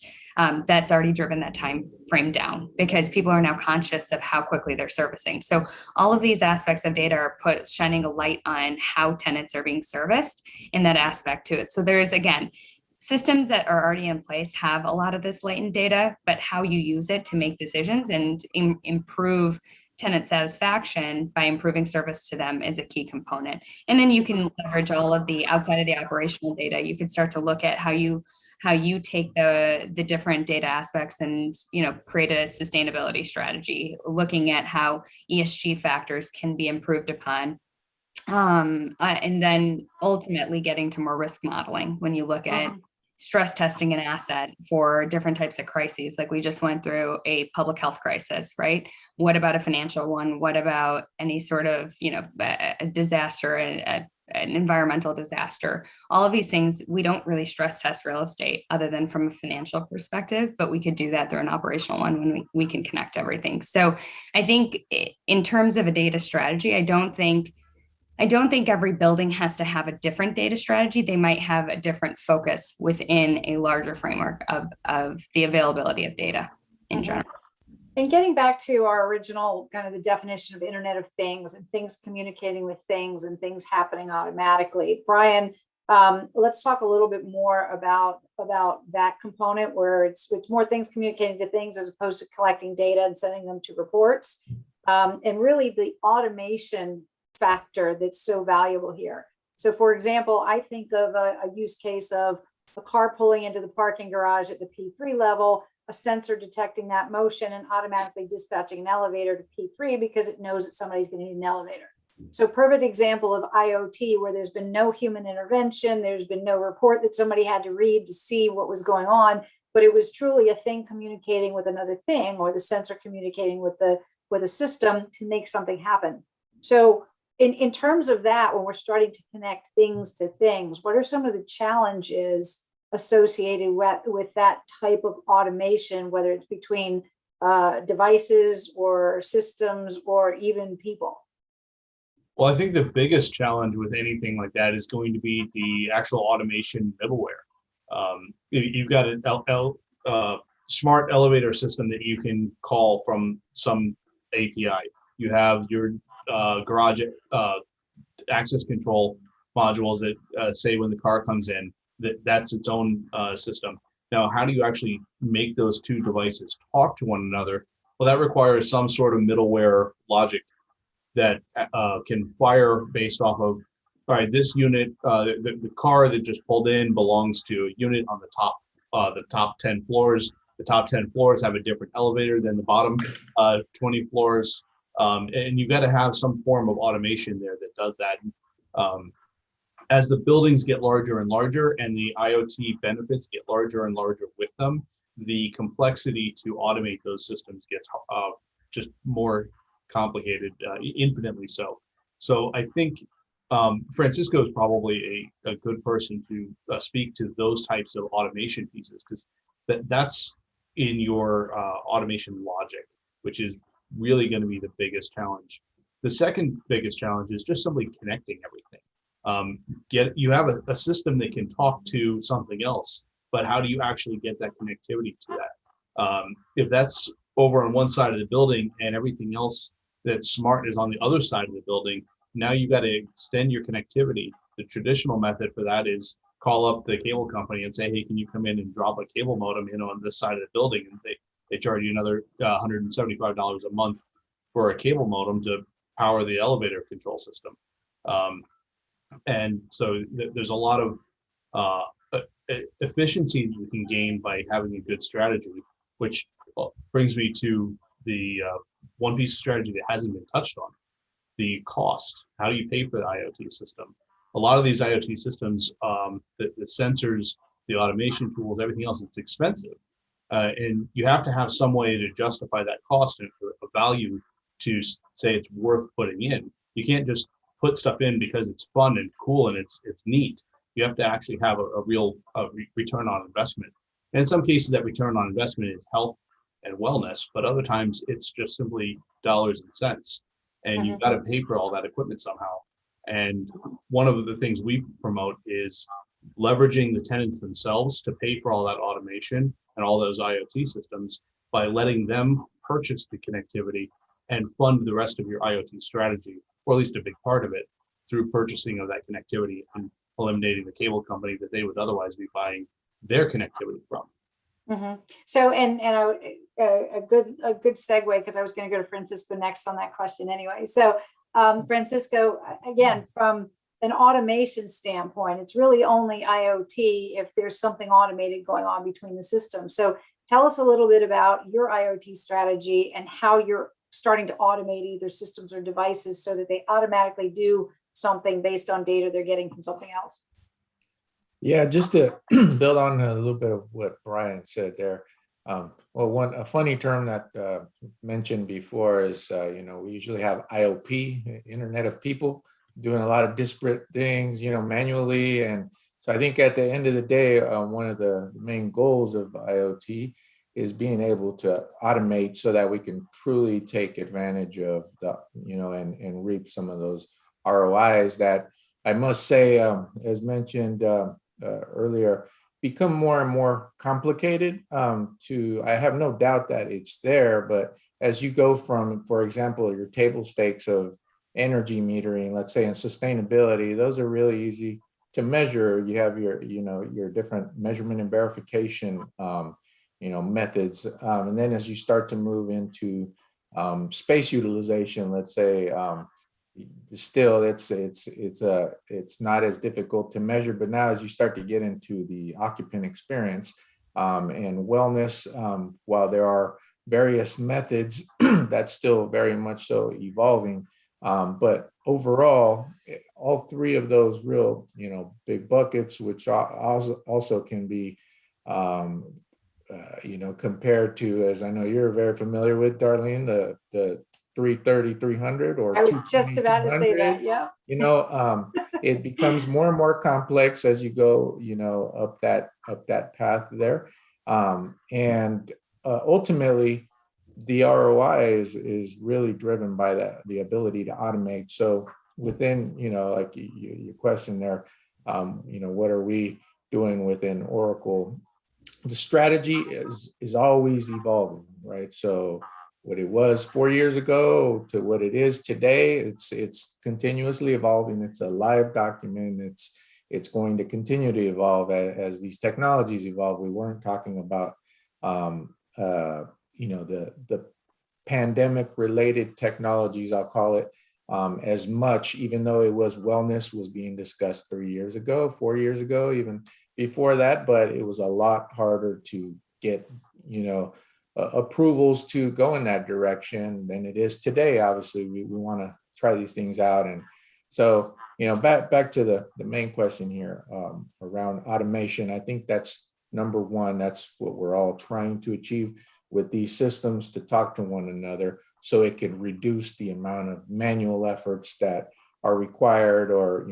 That's already driven that time frame down because people are now conscious of how quickly they're servicing. So all of these aspects of data are shining a light on how tenants are being serviced in that aspect to it. So there's, again, systems that are already in place have a lot of this latent data, but how you use it to make decisions and improve tenant satisfaction by improving service to them is a key component. And then you can leverage all of the outside of the operational data. You can start to look at how you take the different data aspects and create a sustainability strategy, looking at how ESG factors can be improved upon. And then ultimately getting to more risk modeling when you look at stress testing an asset for different types of crises. Like we just went through a public health crisis, right? What about a financial one? What about any sort of, a disaster, an environmental disaster? All of these things, we don't really stress test real estate other than from a financial perspective, but we could do that through an operational one when we can connect everything. So I think in terms of a data strategy, I don't think I don't think every building has to have a different data strategy. They might have a different focus within a larger framework of the availability of data in general. And getting back to our original kind of the definition of Internet of Things and things communicating with things and things happening automatically. Brian, let's talk a little bit more about that component where it's more things communicating to things as opposed to collecting data and sending them to reports. And really the automation factor that's so valuable here. So for example, I think of a use case of a car pulling into the parking garage at the P3 level, a sensor detecting that motion and automatically dispatching an elevator to P3 because it knows that somebody's going to need an elevator. So perfect example of IoT where there's been no human intervention, there's been no report that somebody had to read to see what was going on, but it was truly a thing communicating with another thing or the sensor communicating with a system to make something happen. So in terms of that, when we're starting to connect things to things, what are some of the challenges associated with that type of automation, whether it's between devices or systems or even people? Well, I think the biggest challenge with anything like that is going to be the actual automation middleware. You've got a smart elevator system that you can call from some API. You have your garage access control modules that say when the car comes in, that's its own system. Now, how do you actually make those two devices talk to one another? Well, that requires some sort of middleware logic that can fire based off of, all right, this unit, the car that just pulled in belongs to a unit on the top 10 floors. The top 10 floors have a different elevator than the bottom 20 floors. And you've got to have some form of automation there that does that. As the buildings get larger and larger and the IoT benefits get larger and larger with them, the complexity to automate those systems gets just more complicated, infinitely so. So I think Francisco is probably a good person to speak to those types of automation pieces, because that's in your automation logic, which is really going to be the biggest challenge. The second biggest challenge is just simply connecting everything. You have a system that can talk to something else, but how do you actually get that connectivity to that? If that's over on one side of the building and everything else that's smart is on the other side of the building, now you've got to extend your connectivity. The traditional method for that is call up the cable company and say, hey, can you come in and drop a cable modem in on this side of the building? And they charge you another $175 a month for a cable modem to power the elevator control system. And so there's a lot of efficiency you can gain by having a good strategy, which brings me to the one piece of strategy that hasn't been touched on, the cost. How do you pay for the IoT system? A lot of these IoT systems, the sensors, the automation tools, everything else, it's expensive. And you have to have some way to justify that cost and a value to say it's worth putting in. You can't just put stuff in because it's fun and cool and it's neat. You have to actually have a real return on investment. And in some cases, that return on investment is health and wellness, but other times it's just simply dollars and cents. And you've got to pay for all that equipment somehow. And one of the things we promote is leveraging the tenants themselves to pay for all that automation and all those IoT systems by letting them purchase the connectivity and fund the rest of your IoT strategy, or at least a big part of it, through purchasing of that connectivity and eliminating the cable company that they would otherwise be buying their connectivity from. So, and a good segue, because I was going to go to Francisco next on that question anyway. So, Francisco, again, from an automation standpoint, it's really only IoT if there's something automated going on between the systems. So, tell us a little bit about your IoT strategy and how you're starting to automate either systems or devices so that they automatically do something based on data they're getting from something else. Yeah, just to build on a little bit of what Brian said there. Well, a funny term that mentioned before is, we usually have IOP, Internet of People, doing a lot of disparate things, manually. And so I think at the end of the day, one of the main goals of IoT is being able to automate so that we can truly take advantage of the, and reap some of those ROIs that I must say, as mentioned earlier, become more and more complicated. I have no doubt that it's there, but as you go from, for example, your table stakes of energy metering, let's say, and sustainability, those are really easy to measure. You have your different measurement and verification methods, and then as you start to move into space utilization, let's say, still it's not as difficult to measure. But now as you start to get into the occupant experience and wellness, while there are various methods that's still very much so evolving, but overall, all three of those real big buckets, which also can be compared to, as I know you're very familiar with, Darlene, the 330, 300, or I was just about to say that. Yeah. It becomes more and more complex as you go, up that path there. And ultimately, the ROI is really driven by the ability to automate. So within, like your question there, what are we doing within Oracle? The strategy is always evolving, right? So what it was 4 years ago to what it is today, it's continuously evolving. It's a live document. It's going to continue to evolve as these technologies evolve. We weren't talking about the pandemic related technologies, I'll call it, as much, even though it was wellness was being discussed 3 years ago, 4 years ago, even before that, but it was a lot harder to get, approvals to go in that direction than it is today. Obviously, we want to try these things out. And so, back to the main question here around automation. I think that's number one. That's what we're all trying to achieve with these systems, to talk to one another so it can reduce the amount of manual efforts that are required, or,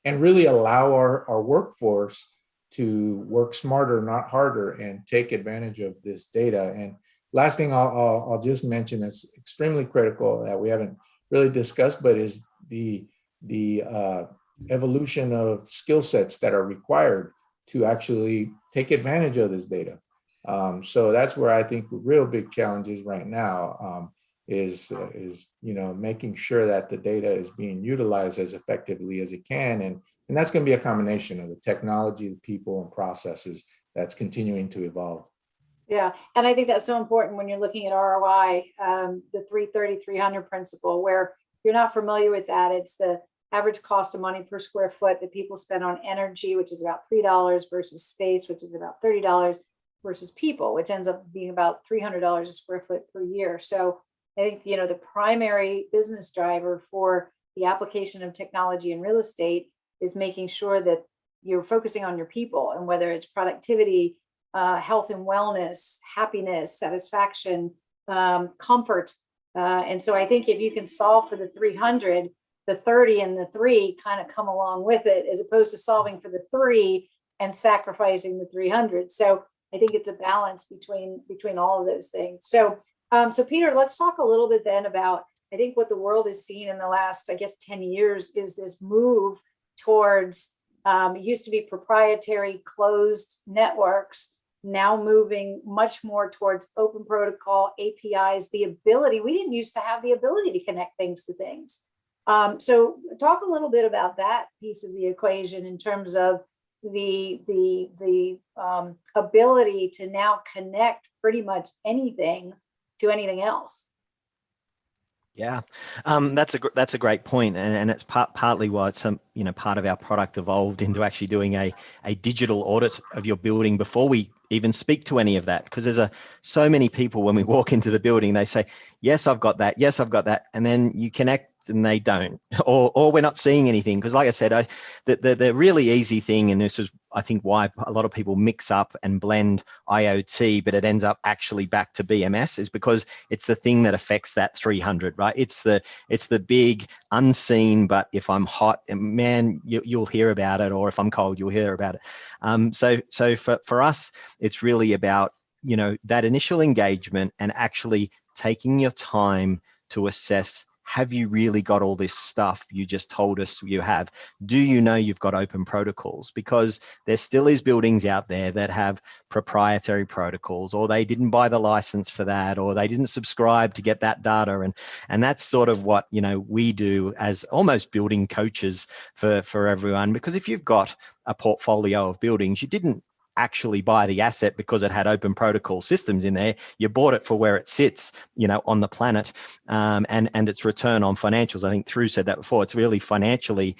and really allow our workforce to work smarter, not harder, and take advantage of this data. And last thing I'll just mention that's extremely critical that we haven't really discussed, but is the evolution of skill sets that are required to actually take advantage of this data. So that's where I think the real big challenge is right now, is making sure that the data is being utilized as effectively as it can. And that's going to be a combination of the technology, the people, and processes that's continuing to evolve. Yeah, and I think that's so important when you're looking at ROI, the 330-300 principle, where you're not familiar with that. It's the average cost of money per square foot that people spend on energy, which is about $3, versus space, which is about $30, versus people, which ends up being about $300 a square foot per year. So I think, the primary business driver for the application of technology in real estate is making sure that you're focusing on your people, and whether it's productivity, health and wellness, happiness, satisfaction, comfort. And so I think if you can solve for the 300, the 30 and the 3 kind of come along with it, as opposed to solving for the 3 and sacrificing the 300. So I think it's a balance between all of those things. So Peter, let's talk a little bit then about, I think what the world has seen in the last, 10 years is this move towards, it used to be proprietary closed networks, now moving much more towards open protocol, APIs, we didn't used to have the ability to connect things to things. So talk a little bit about that piece of the equation in terms of the ability to now connect pretty much anything to anything else. Yeah, that's a great point, and it's partly why it's part of our product evolved into actually doing a digital audit of your building before we even speak to any of that, because there's so many people when we walk into the building, they say, yes, I've got that, and then you connect and they don't, or we're not seeing anything. Because like I said, the really easy thing, and this is I think why a lot of people mix up and blend IoT, but it ends up actually back to BMS, is because it's the thing that affects that 300, right? It's the big unseen, but if I'm hot, man, you'll hear about it, or if I'm cold, you'll hear about it. So for us, it's really about that initial engagement and actually taking your time to assess have you really got all this stuff you just told us you have? Do you know you've got open protocols? Because there still is buildings out there that have proprietary protocols, or they didn't buy the license for that, or they didn't subscribe to get that data. And that's sort of what, we do as almost building coaches for everyone. Because if you've got a portfolio of buildings, you didn't actually buy the asset because it had open protocol systems in there. You bought it for where it sits, on the planet, and its return on financials. I think Drew said that before. It's really financially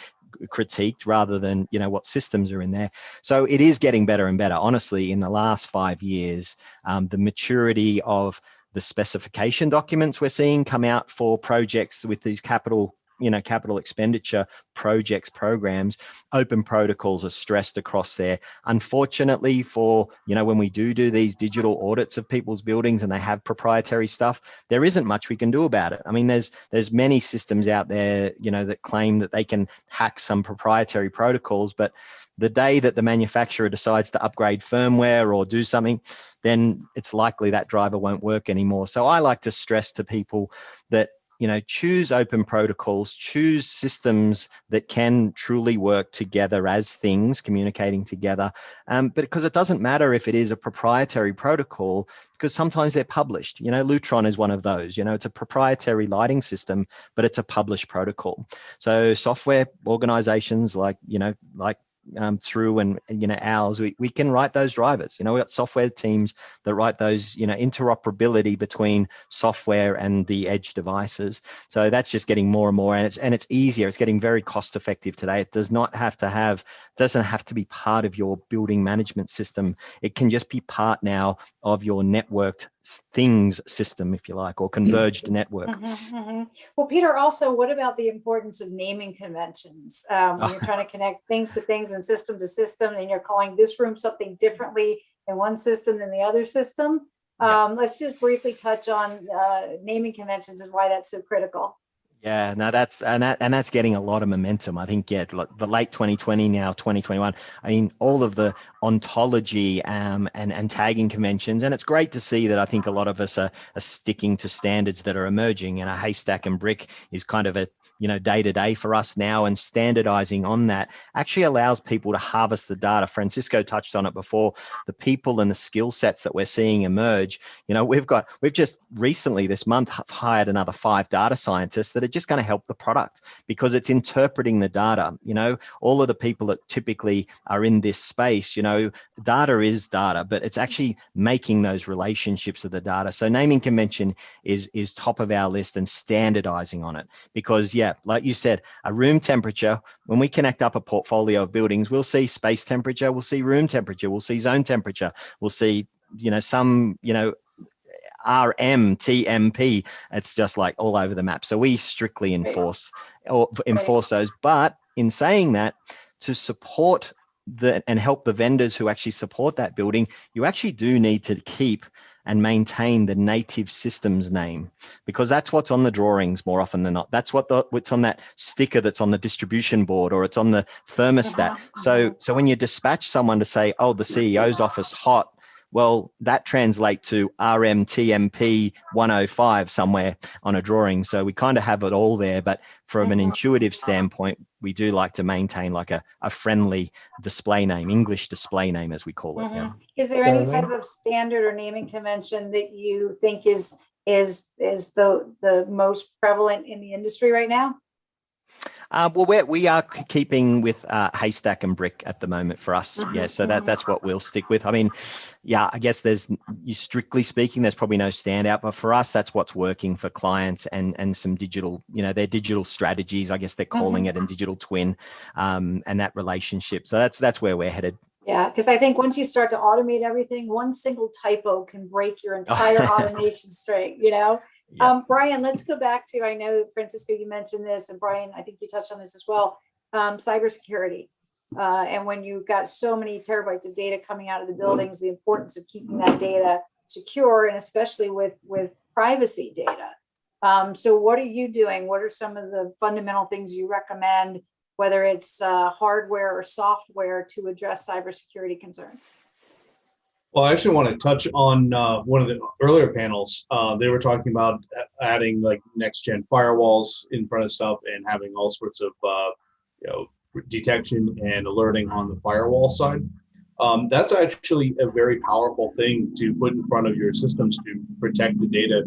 critiqued rather than what systems are in there. So it is getting better and better. Honestly, in the last 5 years, the maturity of the specification documents we're seeing come out for projects with these capital expenditure projects, programs, open protocols are stressed across there. Unfortunately, for when we do these digital audits of people's buildings and they have proprietary stuff, there isn't much we can do about it. I mean, there's many systems out there that claim that they can hack some proprietary protocols, but the day that the manufacturer decides to upgrade firmware or do something, then it's likely that driver won't work anymore. So I like to stress to people that choose open protocols, choose systems that can truly work together as things communicating together. But because it doesn't matter if it is a proprietary protocol, because sometimes they're published. Lutron is one of those. It's a proprietary lighting system, but it's a published protocol. So software organizations like through and ours, we can write those drivers. We got software teams that write those interoperability between software and the edge devices. So that's just getting more and more, and it's easier. It's getting very cost effective today. It doesn't have to be part of your building management system. It can just be part now of your networked things system, if you like, or converged network. Well, Peter, also, what about the importance of naming conventions? When you're trying to connect things to things and system to system, and you're calling this room something differently in one system than the other system. Let's just briefly touch on naming conventions and why that's so critical. Yeah, no, that's getting a lot of momentum. I think, the late 2020, now 2021. I mean, all of the ontology and tagging conventions, and it's great to see that. I think a lot of us are sticking to standards that are emerging, and a haystack and brick is kind of a day to day for us now, and standardizing on that actually allows people to harvest the data. Francisco touched on it before. The people and the skill sets that we're seeing emerge. We've just recently this month hired another 5 data scientists that are just going to help the product, because it's interpreting the data. All of the people that typically are in this space, data is data, but it's actually making those relationships of the data. So naming convention is top of our list, and standardizing on it, because like you said, a room temperature, when we connect up a portfolio of buildings, we'll see space temperature, we'll see room temperature, we'll see zone temperature, we'll see some RM, TMP. It's just like all over the map. So we strictly enforce those. But in saying that, to support and help the vendors who actually support that building, you actually do need to keep and maintain the native systems name, because that's what's on the drawings more often than not. That's what's on that sticker that's on the distribution board, or it's on the thermostat. So when you dispatch someone to say, oh, the CEO's office hot, well, that translates to RMTMP 105 somewhere on a drawing. So we kind of have it all there, but from an intuitive standpoint, we do like to maintain like a friendly display name, English display name, as we call it. Yeah. Is there any type of standard or naming convention that you think is the most prevalent in the industry right now? Well, we are keeping with haystack and brick at the moment for us. Yeah, so that's what we'll stick with. I mean, I guess strictly speaking, there's probably no standout, but for us, that's what's working for clients, and some digital, their digital strategies, I guess they're calling it, and digital twin, and that relationship. So that's where we're headed. Yeah, because I think once you start to automate everything, one single typo can break your entire automation straight, Brian, let's go back to, I know, Francisco, you mentioned this, and Brian, I think you touched on this as well, cybersecurity. And when you've got so many terabytes of data coming out of the buildings, the importance of keeping that data secure, and especially with privacy data. So what are you doing? What are some of the fundamental things you recommend, whether it's hardware or software, to address cybersecurity concerns? Well, I actually want to touch on one of the earlier panels. They were talking about adding like next gen firewalls in front of stuff and having all sorts of detection and alerting on the firewall side. That's actually a very powerful thing to put in front of your systems to protect the data,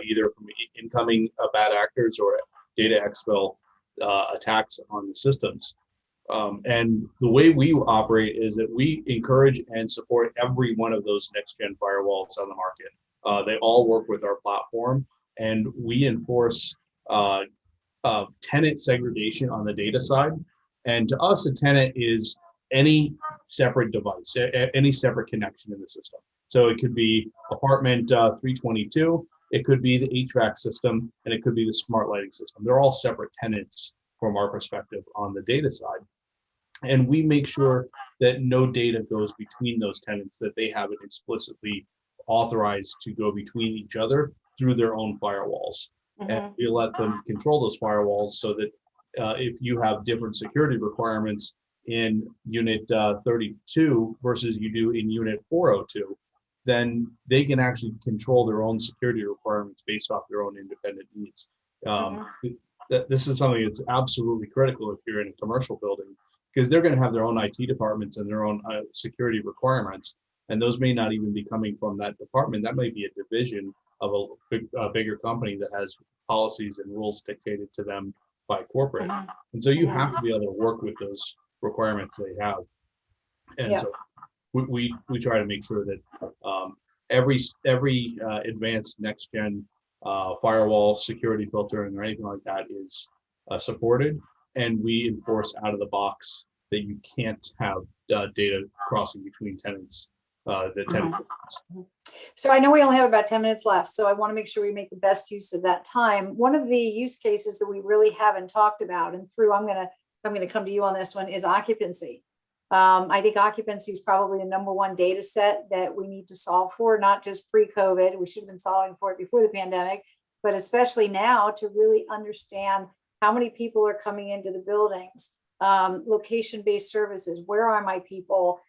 either from incoming bad actors or data exfil attacks on the systems. And the way we operate is that we encourage and support every one of those next gen firewalls on the market. They all work with our platform, and we enforce tenant segregation on the data side. And to us, a tenant is any separate device, any separate connection in the system. So it could be apartment 322, it could be the HVAC system, and it could be the smart lighting system. They're all separate tenants from our perspective on the data side. And we make sure that no data goes between those tenants, that they have it explicitly authorized to go between each other through their own firewalls. And we let them control those firewalls so that if you have different security requirements in unit 32 versus you do in unit 402, then they can actually control their own security requirements based off their own independent needs. This is something that's absolutely critical if you're in a commercial building, because they're going to have their own IT departments and their own security requirements. And those may not even be coming from that department. That might be a division of a bigger company that has policies and rules dictated to them by corporate. And so you have to be able to work with those requirements they have. And so we try to make sure that every advanced next gen firewall, security filtering, or anything like that is supported. And we enforce out of the box that you can't have data crossing between tenants. So I know we only have about 10 minutes left, so I want to make sure we make the best use of that time. One of the use cases that we really haven't talked about, and through I'm going to come to you on this one, is occupancy. I think occupancy is probably the number one data set that we need to solve for, not just pre-COVID. We should have been solving for it before the pandemic, but especially now to really understand how many people are coming into the buildings, location-based services, where are my people?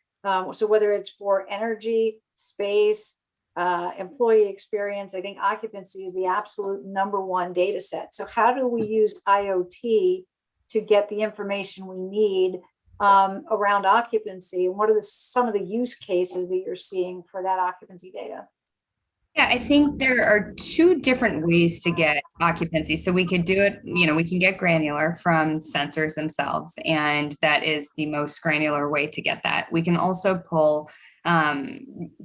So whether it's for energy, space, employee experience, I think occupancy is the absolute number one data set. So how do we use IoT to get the information we need around occupancy? And what are some of the use cases that you're seeing for that occupancy data? Yeah, I think there are two different ways to get occupancy. So we could do it, we can get granular from sensors themselves, and that is the most granular way to get that. We can also pull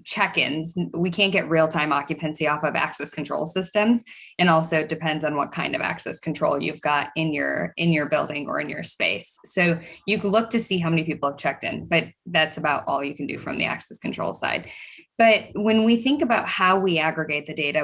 check-ins. We can't get real-time occupancy off of access control systems, and also depends on what kind of access control you've got in your building or in your space. So you can look to see how many people have checked in, but that's about all you can do from the access control side. But when we think about how we aggregate the data,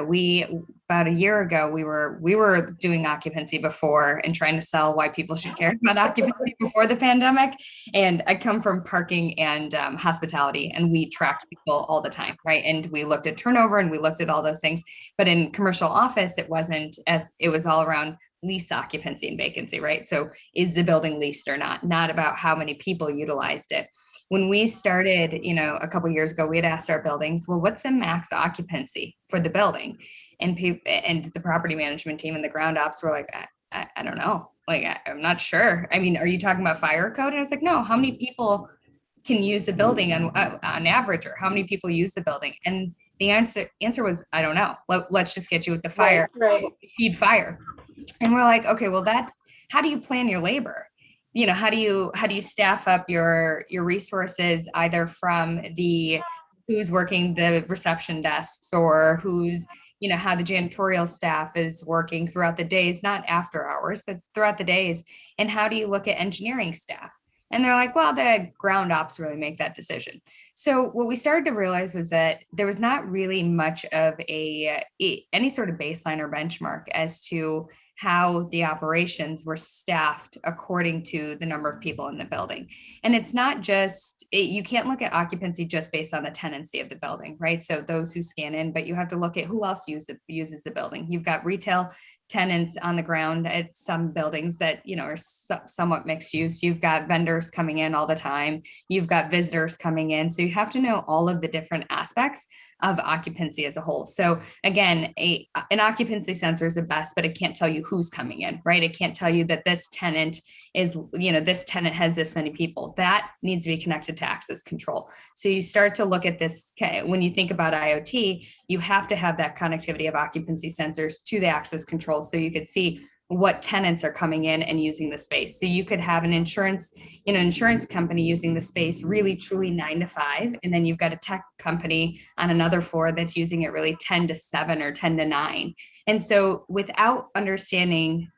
about a year ago, we were doing occupancy before and trying to sell why people should care about occupancy before the pandemic. And I come from parking and hospitality, and we tracked people all the time, right? And we looked at turnover and we looked at all those things. But in commercial office, it was all around lease occupancy and vacancy, right? So is the building leased or not? Not about how many people utilized it. When we started, a couple of years ago, we had asked our buildings, well, what's the max occupancy for the building? And the property management team and the ground ops were like, I don't know. Like, I'm not sure. I mean, are you talking about fire code? And I was like, no, how many people can use the building on average, or how many people use the building? And the answer was, I don't know. Let's just get you with the fire, right. Feed fire. And we're like, okay, well, how do you plan your labor? How do you staff up your resources, either from who's working the reception desks, or who's, how the janitorial staff is working throughout the days, not after hours, but throughout the days. And how do you look at engineering staff? And they're like, well, the ground ops really make that decision. So what we started to realize was that there was not really much of any sort of baseline or benchmark as to how the operations were staffed according to the number of people in the building. And it's not just, you can't look at occupancy just based on the tenancy of the building, right? So those who scan in, but you have to look at who else uses the building. You've got retail tenants on the ground at some buildings that, you know, are somewhat mixed use. You've got vendors coming in all the time. You've got visitors coming in. So you have to know all of the different aspects of occupancy as a whole. So again, an occupancy sensor is the best, but it can't tell you who's coming in, right? It can't tell you that this tenant is, you know, this tenant has this many people. That needs to be connected to access control. So you start to look at this, when you think about IoT, you have to have that connectivity of occupancy sensors to the access control. So you could see what tenants are coming in and using the space. So you could have an insurance company using the space really truly 9 to 5. And then you've got a tech company on another floor that's using it really 10 to 7 or 10 to 9. And so without understanding,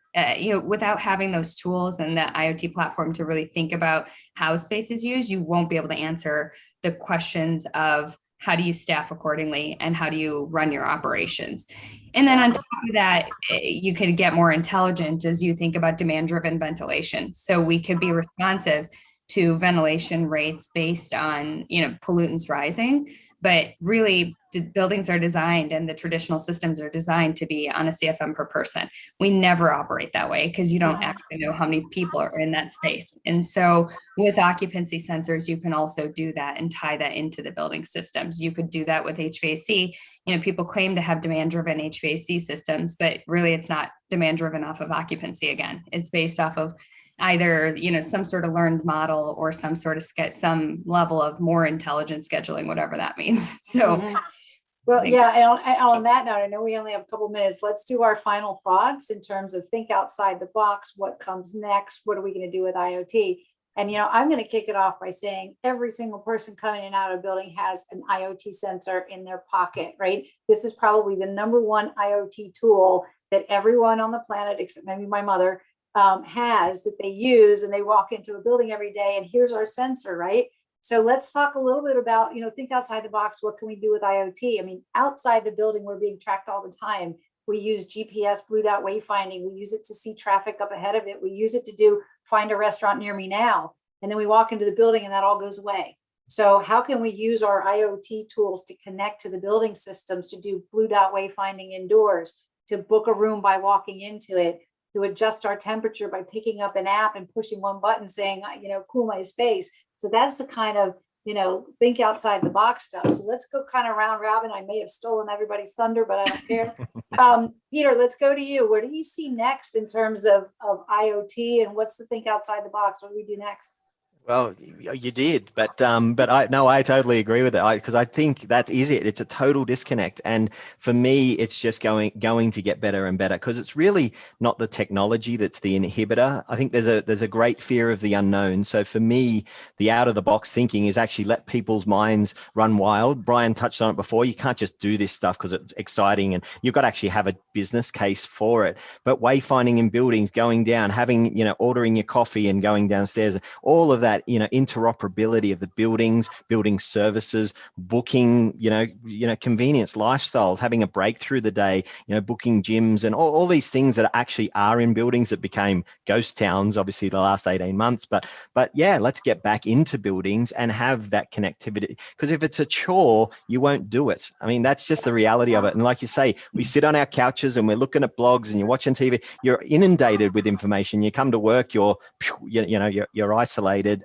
without having those tools and the IoT platform to really think about how space is used, you won't be able to answer the questions of how do you staff accordingly and how do you run your operations. And then on top of that, you could get more intelligent as you think about demand-driven ventilation. So we could be responsive to ventilation rates based on, you know, pollutants rising, but really the buildings are designed and the traditional systems are designed to be on a CFM per person. We never operate that way because you don't actually know how many people are in that space. And so with occupancy sensors, you can also do that and tie that into the building systems. You could do that with HVAC. You know, people claim to have demand-driven HVAC systems, but really it's not demand-driven off of occupancy again. It's based off of either, you know, some sort of learned model or some sort of some level of more intelligent scheduling, whatever that means. So well, yeah, and on that note, I know we only have a couple minutes. Let's do our final thoughts in terms of think outside the box. What comes next? What are we going to do with IoT? And, you know, I'm going to kick it off by saying every single person coming in and out of a building has an IoT sensor in their pocket, right? This is probably the number one IoT tool that everyone on the planet, except maybe my mother, has, that they use, and they walk into a building every day and here's our sensor, right? So let's talk a little bit about, you know, think outside the box. What can we do with IoT? I mean, outside the building, we're being tracked all the time. We use GPS blue dot wayfinding. We use it to see traffic up ahead of it. We use it to do find a restaurant near me now. And then we walk into the building and that all goes away. So how can we use our IoT tools to connect to the building systems, to do blue dot wayfinding indoors, to book a room by walking into it, to adjust our temperature by picking up an app and pushing one button saying, you know, cool my space. So that's the kind of, you know, think outside the box stuff. So let's go kind of round robin. I may have stolen everybody's thunder, but I don't care. Peter, let's go to you. What do you see next in terms of IoT, and what's the think outside the box? What do we do next? Well, you did, but I totally agree with it, because I think that is it. It's a total disconnect, and for me, it's just going to get better and better, because it's really not the technology that's the inhibitor. I think there's a great fear of the unknown. So for me, the out of the box thinking is actually let people's minds run wild. Brian touched on it before. You can't just do this stuff because it's exciting, and you've got to actually have a business case for it. But wayfinding in buildings, going down, having, you know, ordering your coffee and going downstairs, all of that, you know, interoperability of the buildings, building services, booking, you know, convenience, lifestyles, having a break through the day, you know, booking gyms and all these things that actually are in buildings that became ghost towns, obviously the last 18 months. But yeah, let's get back into buildings and have that connectivity, because if it's a chore, you won't do it. I mean, that's just the reality of it. And like you say, we sit on our couches and we're looking at blogs and you're watching TV, you're inundated with information. You come to work, you're isolated.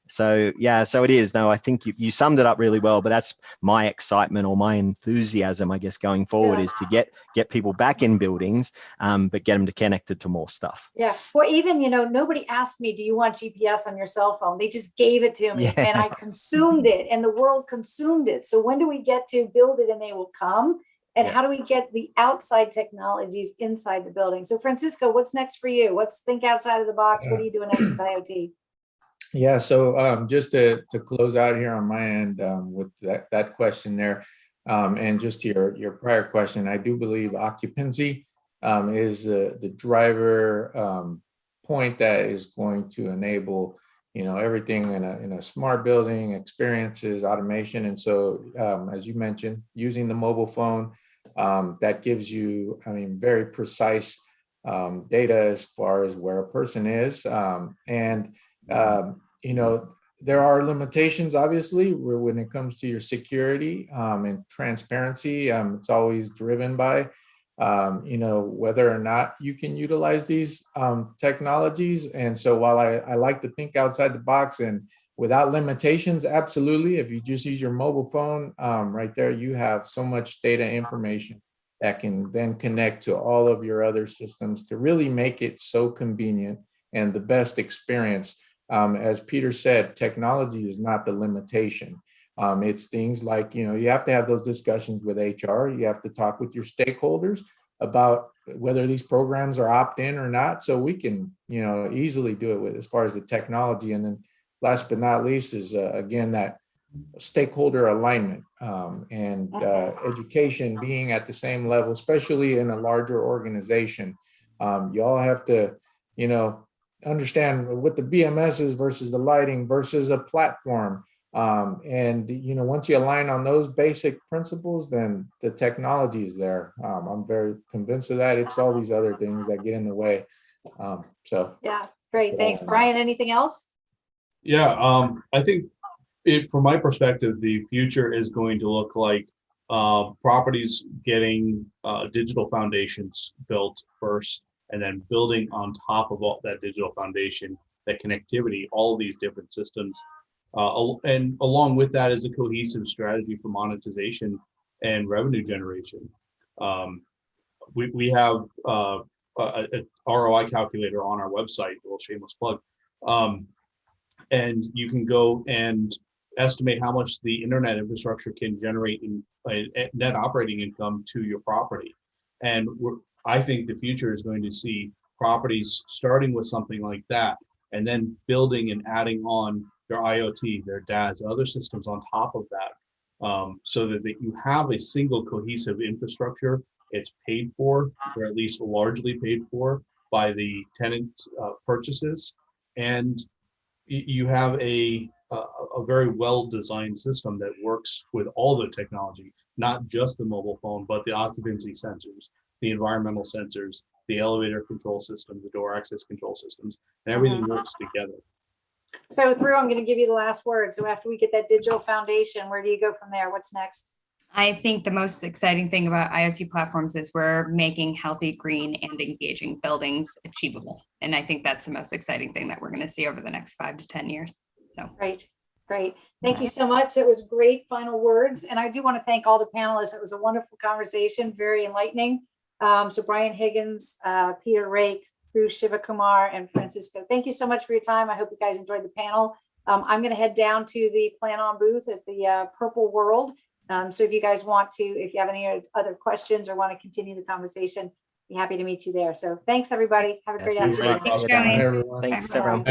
So it is. No, I think you summed it up really well, but that's my excitement or my enthusiasm, I guess, going forward is to get people back in buildings, but get them to connected to more stuff. Yeah. Well, even, you know, nobody asked me, do you want GPS on your cell phone? They just gave it to me and I consumed it, and the world consumed it. So when do we get to build it and they will come? And how do we get the outside technologies inside the building? So Francisco, what's next for you? What's think outside of the box? What are you doing next with IoT? Yeah, so just to close out here on my end with that question there, and just to your prior question, I do believe occupancy is the driver point that is going to enable, you know, everything in a smart building, experiences, automation. And so, as you mentioned, using the mobile phone, that gives you, I mean, very precise data as far as where a person is. There are limitations, obviously, when it comes to your security and transparency. It's always driven by, whether or not you can utilize these technologies. And so while I like to think outside the box and without limitations, absolutely, if you just use your mobile phone, right there, you have so much data information that can then connect to all of your other systems to really make it so convenient and the best experience. As Peter said, technology is not the limitation. It's things like, you have to have those discussions with HR. You have to talk with your stakeholders about whether these programs are opt-in or not. So we can, easily do it with as far as the technology. And then last but not least is, again, that stakeholder alignment and education being at the same level, especially in a larger organization. You all have to, understand what the BMS is versus the lighting versus a platform. Once you align on those basic principles, then the technology is there. I'm very convinced of that. It's all these other things that get in the way. Yeah, great. Thanks, Brian. Anything else? Yeah, I think from my perspective, the future is going to look like properties getting digital foundations built first, and then building on top of all that digital foundation, that connectivity, all of these different systems. And along with that is a cohesive strategy for monetization and revenue generation. We have a ROI calculator on our website, a little shameless plug. And you can go and estimate how much the internet infrastructure can generate in net operating income to your property. And I think the future is going to see properties starting with something like that, and then building and adding on their IoT, their DAS, other systems on top of that, so that you have a single cohesive infrastructure. It's paid for, or at least largely paid for, by the tenant purchases, and you have a very well-designed system that works with all the technology, not just the mobile phone, but the occupancy sensors, the environmental sensors, the elevator control system, the door access control systems, and everything works together. So Drew, I'm going to give you the last word. So after we get that digital foundation, where do you go from there? What's next? I think the most exciting thing about IoT platforms is we're making healthy, green, and engaging buildings achievable. And I think that's the most exciting thing that we're going to see over the next 5 to 10 years. So Great. Thank you so much. It was great final words. And I do want to thank all the panelists. It was a wonderful conversation, very enlightening. So Brian Higgins, Peter Rake, Drew Shivakumar, and Francisco, thank you so much for your time. I hope you guys enjoyed the panel. I'm going to head down to the Plan On booth at the Purple World. So if you guys want to, if you have any other questions or want to continue the conversation, be happy to meet you there. So thanks, everybody. Have a great afternoon. Thanks, everyone. Thanks, everyone.